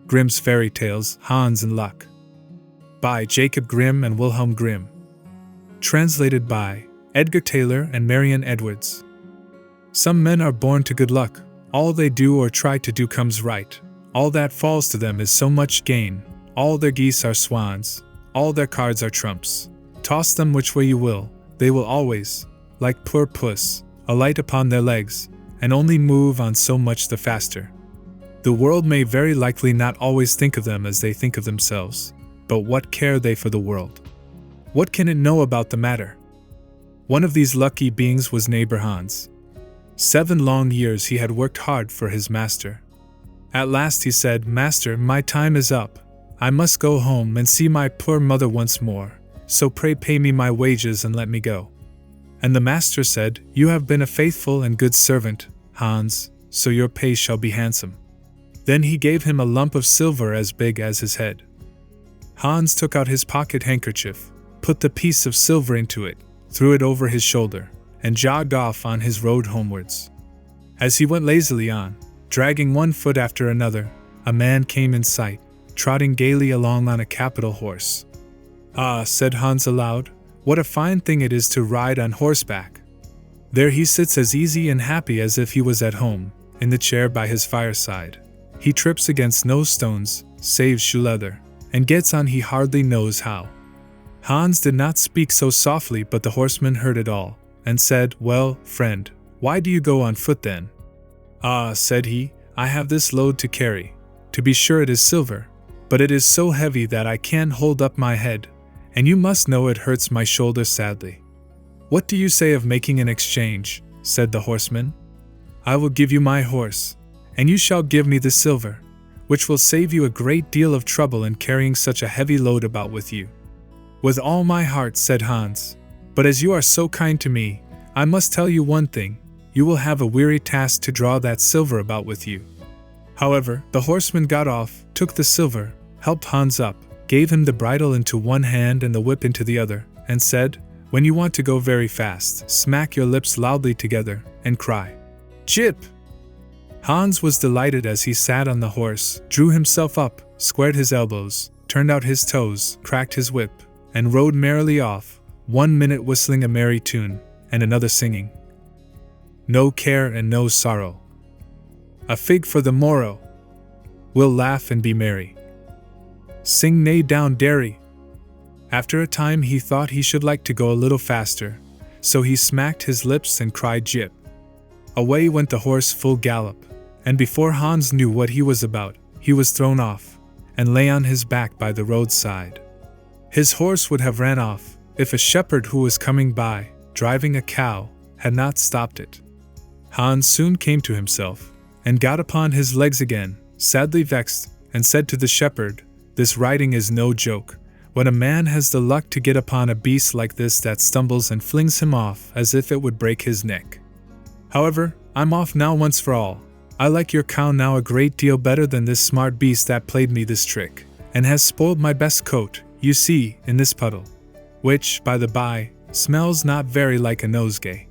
Grimm's Fairy Tales, Hans in Luck. By Jacob Grimm and Wilhelm Grimm. Translated by Edgar Taylor and Marian Edwards. Some men are born to good luck. All they do or try to do comes right. All that falls to them is so much gain. All their geese are swans. All their cards are trumps. Toss them which way you will, they will always, like poor puss, alight upon their legs, and only move on so much the faster. The world may very likely not always think of them as they think of themselves, but what care they for the world? What can it know about the matter? One of these lucky beings was neighbor Hans. 7 long years he had worked hard for his master. At last he said, "Master, my time is up. I must go home and see my poor mother once more, so pray pay me my wages and let me go." And the master said, "You have been a faithful and good servant, Hans, so your pay shall be handsome." Then he gave him a lump of silver as big as his head. Hans took out his pocket handkerchief, put the piece of silver into it, threw it over his shoulder, and jogged off on his road homewards. As he went lazily on, dragging one foot after another, a man came in sight, trotting gaily along on a capital horse. "Ah," said Hans aloud, "what a fine thing it is to ride on horseback! There he sits as easy and happy as if he was at home, in the chair by his fireside. He trips against no stones, saves shoe leather, and gets on he hardly knows how." Hans did not speak so softly, but the horseman heard it all, and said, "Well, friend, why do you go on foot then?" "Ah," said he, "I have this load to carry. To be sure it is silver, but it is so heavy that I can't hold up my head, and you must know it hurts my shoulder sadly." "What do you say of making an exchange?" said the horseman. "I will give you my horse, and you shall give me the silver, which will save you a great deal of trouble in carrying such a heavy load about with you." "With all my heart," said Hans, "but as you are so kind to me, I must tell you one thing, you will have a weary task to draw that silver about with you." However, the horseman got off, took the silver, helped Hans up, gave him the bridle into one hand and the whip into the other, and said, "When you want to go very fast, smack your lips loudly together, and cry, 'Jip!'" Hans was delighted as he sat on the horse, drew himself up, squared his elbows, turned out his toes, cracked his whip, and rode merrily off, 1 minute whistling a merry tune, and another singing, "No care and no sorrow. A fig for the morrow. We'll laugh and be merry. Sing nay down derry." After a time he thought he should like to go a little faster, so he smacked his lips and cried "Jip." Away went the horse full gallop, and before Hans knew what he was about, he was thrown off, and lay on his back by the roadside. His horse would have ran off, if a shepherd who was coming by, driving a cow, had not stopped it. Hans soon came to himself, and got upon his legs again, sadly vexed, and said to the shepherd, "This riding is no joke, when a man has the luck to get upon a beast like this that stumbles and flings him off as if it would break his neck. However, I'm off now once for all. I like your cow now a great deal better than this smart beast that played me this trick, and has spoiled my best coat, you see, in this puddle, which, by the by, smells not very like a nosegay.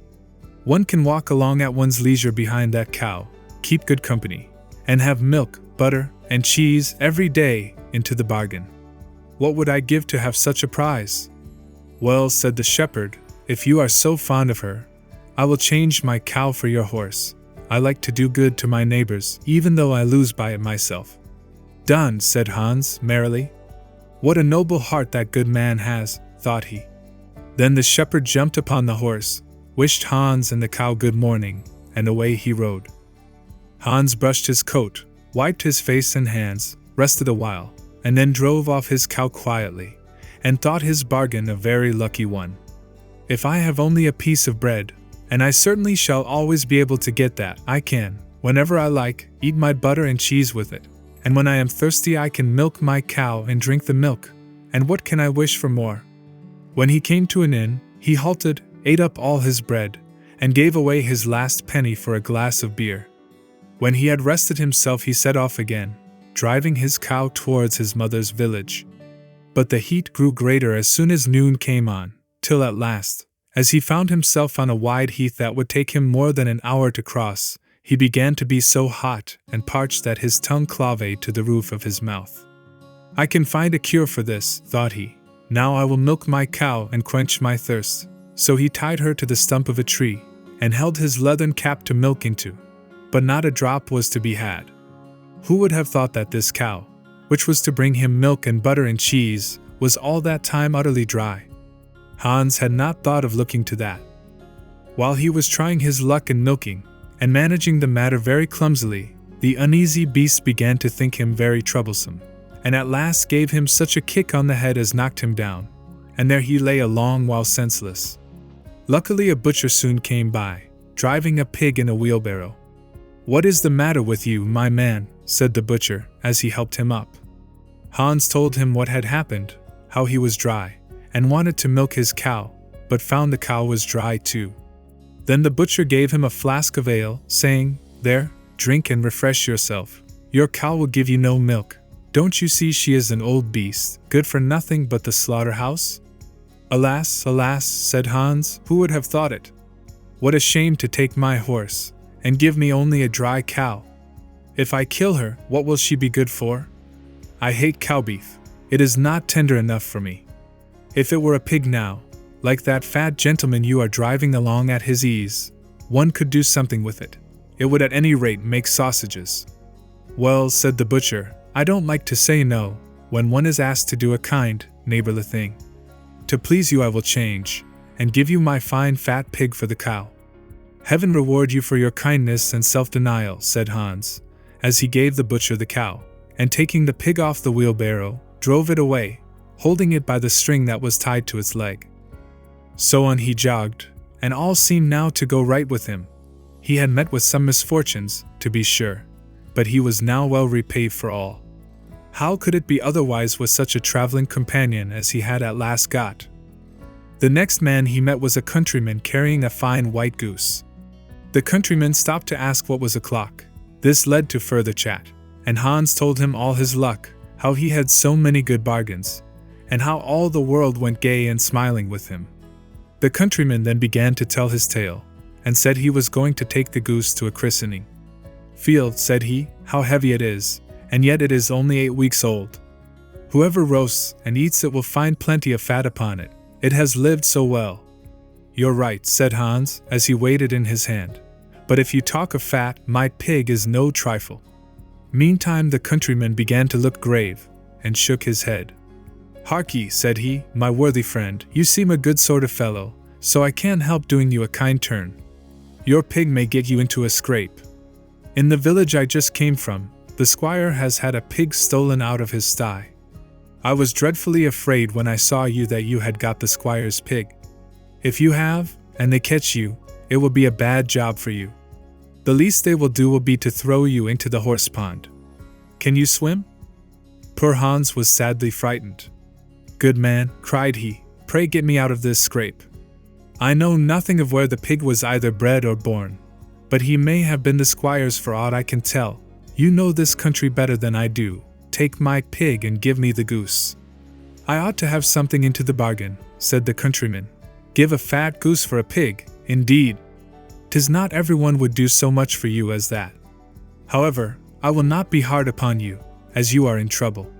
One can walk along at one's leisure behind that cow, keep good company, and have milk, butter, and cheese every day into the bargain. What would I give to have such a prize?" "Well," said the shepherd, "if you are so fond of her, I will change my cow for your horse. I like to do good to my neighbors, even though I lose by it myself." "Done," said Hans, merrily. "What a noble heart that good man has," thought he. Then the shepherd jumped upon the horse, wished Hans and the cow good morning, and away he rode. Hans brushed his coat, wiped his face and hands, rested a while, and then drove off his cow quietly, and thought his bargain a very lucky one. "If I have only a piece of bread, and I certainly shall always be able to get that, I can, whenever I like, eat my butter and cheese with it, and when I am thirsty I can milk my cow and drink the milk, and what can I wish for more?" When he came to an inn, he halted, ate up all his bread, and gave away his last penny for a glass of beer. When he had rested himself he set off again, driving his cow towards his mother's village. But the heat grew greater as soon as noon came on, till at last, as he found himself on a wide heath that would take him more than an hour to cross, He began to be so hot and parched that his tongue clave to the roof of his mouth. I can find a cure for this, thought he. Now I will milk my cow and quench my thirst. So he tied her to the stump of a tree and held his leathern cap to milk into. But not a drop was to be had. Who would have thought that this cow, which was to bring him milk and butter and cheese, was all that time utterly dry? Hans had not thought of looking to that. While he was trying his luck in milking, and managing the matter very clumsily, the uneasy beast began to think him very troublesome, and at last gave him such a kick on the head as knocked him down, and there he lay a long while senseless. Luckily a butcher soon came by, driving a pig in a wheelbarrow. "What is the matter with you, my man?" said the butcher, as he helped him up. Hans told him what had happened, how he was dry, and wanted to milk his cow, but found the cow was dry too. Then the butcher gave him a flask of ale, saying, "There, drink and refresh yourself. Your cow will give you no milk. Don't you see she is an old beast, good for nothing but the slaughterhouse?" "Alas, alas," said Hans, "who would have thought it? What a shame to take my horse, and give me only a dry cow. If I kill her, what will she be good for? I hate cow beef. It is not tender enough for me. If it were a pig now, like that fat gentleman you are driving along at his ease, one could do something with it. It would at any rate make sausages." "Well," said the butcher, "I don't like to say no, when one is asked to do a kind, neighborly thing. To please you I will change, and give you my fine fat pig for the cow." "Heaven reward you for your kindness and self-denial," said Hans, as he gave the butcher the cow, and taking the pig off the wheelbarrow, drove it away, holding it by the string that was tied to its leg. So on he jogged, and all seemed now to go right with him. He had met with some misfortunes, to be sure, but he was now well repaid for all. How could it be otherwise with such a traveling companion as he had at last got? The next man he met was a countryman carrying a fine white goose. The countryman stopped to ask what was o'clock. This led to further chat, and Hans told him all his luck, how he had so many good bargains, and how all the world went gay and smiling with him. The countryman then began to tell his tale, and said he was going to take the goose to a christening. "Feel," said he, "how heavy it is, and yet it is only 8 weeks old. Whoever roasts and eats it will find plenty of fat upon it. It has lived so well." "You're right," said Hans, as he weighed it in his hand. "But if you talk of fat, my pig is no trifle." Meantime the countryman began to look grave, and shook his head. "Hark ye," said he, "my worthy friend, you seem a good sort of fellow, so I can't help doing you a kind turn. Your pig may get you into a scrape. In the village I just came from, the squire has had a pig stolen out of his sty. I was dreadfully afraid when I saw you that you had got the squire's pig. If you have, and they catch you, it will be a bad job for you. The least they will do will be to throw you into the horse pond. Can you swim?" Poor Hans was sadly frightened. "Good man," cried he, "pray get me out of this scrape. I know nothing of where the pig was either bred or born, but he may have been the squire's for aught I can tell. You know this country better than I do. Take my pig and give me the goose." "I ought to have something into the bargain," said the countryman. "Give a fat goose for a pig, indeed! 'Tis not everyone would do so much for you as that. However, I will not be hard upon you, as you are in trouble."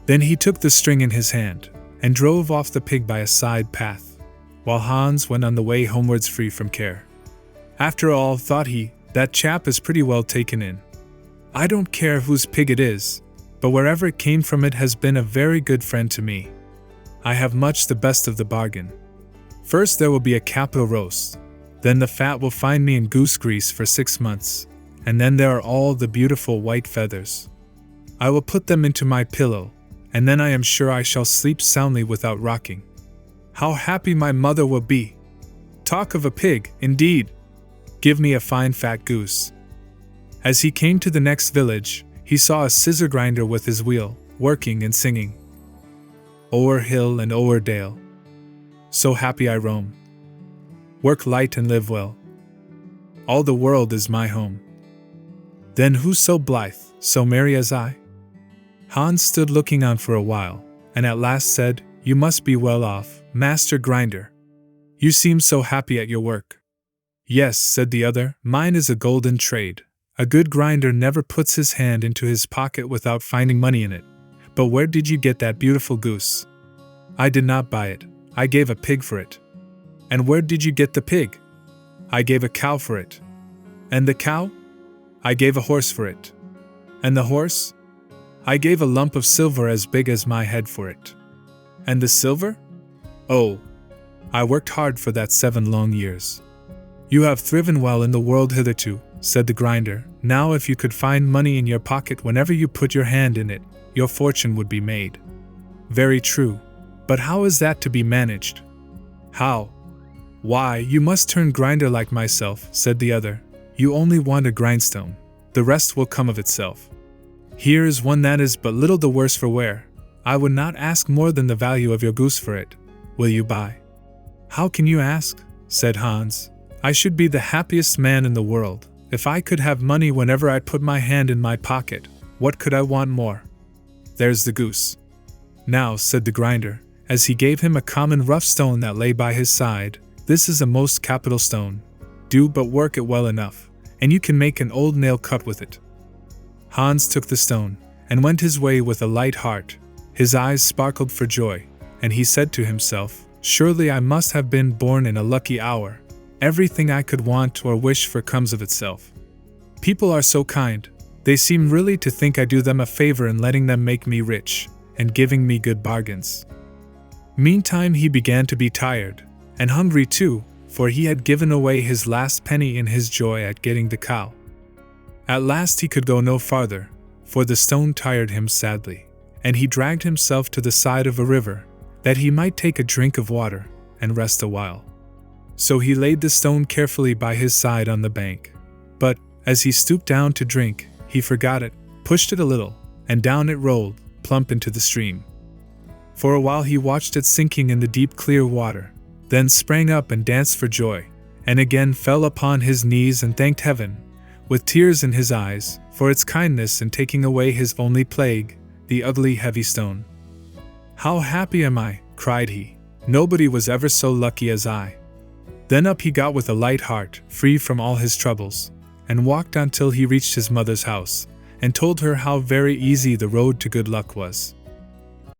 Then he took the string in his hand, and drove off the pig by a side path, while Hans went on the way homewards free from care. "After all," thought he, "that chap is pretty well taken in. I don't care whose pig it is, but wherever it came from it has been a very good friend to me. I have much the best of the bargain. First there will be a capital roast, then the fat will find me in goose grease for 6 months, and then there are all the beautiful white feathers. I will put them into my pillow, and then I am sure I shall sleep soundly without rocking. How happy my mother will be! Talk of a pig, indeed! Give me a fine fat goose." As he came to the next village, he saw a scissor grinder with his wheel, working and singing, "O'er hill and o'er dale, so happy I roam. Work light and live well. All the world is my home. Then who so blithe, so merry as I?" Hans stood looking on for a while, and at last said, "You must be well off, Master Grinder. You seem so happy at your work. Yes, said the other, mine is a golden trade. A good grinder never puts his hand into his pocket without finding money in it. But where did you get that beautiful goose? I did not buy it. I gave a pig for it. And where did you get the pig? I gave a cow for it. And the cow? I gave a horse for it. And the horse? I gave a lump of silver as big as my head for it. And the silver? Oh, I worked hard for that 7 long years. You have thriven well in the world hitherto, said the grinder. Now if you could find money in your pocket whenever you put your hand in it, your fortune would be made. Very true. But how is that to be managed? How? Why, you must turn grinder like myself, said the other. You only want a grindstone. The rest will come of itself. Here is one that is but little the worse for wear. I would not ask more than the value of your goose for it. Will you buy? How can you ask? Said Hans. I should be the happiest man in the world. If I could have money whenever I put my hand in my pocket, what could I want more? There's the goose. Now, said the grinder, as he gave him a common rough stone that lay by his side, this is a most capital stone. Do but work it well enough, and you can make an old nail cut with it. Hans took the stone, and went his way with a light heart. His eyes sparkled for joy, and he said to himself, surely I must have been born in a lucky hour. Everything I could want or wish for comes of itself. People are so kind. They seem really to think I do them a favor in letting them make me rich, and giving me good bargains. Meantime he began to be tired, and hungry too, for he had given away his last penny in his joy at getting the cow. At last he could go no farther, for the stone tired him sadly, and he dragged himself to the side of a river, that he might take a drink of water, and rest a while. So he laid the stone carefully by his side on the bank. But, as he stooped down to drink, he forgot it, pushed it a little, and down it rolled, plump into the stream. For a while he watched it sinking in the deep clear water, then sprang up and danced for joy, and again fell upon his knees and thanked heaven, with tears in his eyes, for its kindness in taking away his only plague, the ugly heavy stone. How happy am I, cried he. Nobody was ever so lucky as I. Then up he got with a light heart, free from all his troubles, and walked on till he reached his mother's house, and told her how very easy the road to good luck was.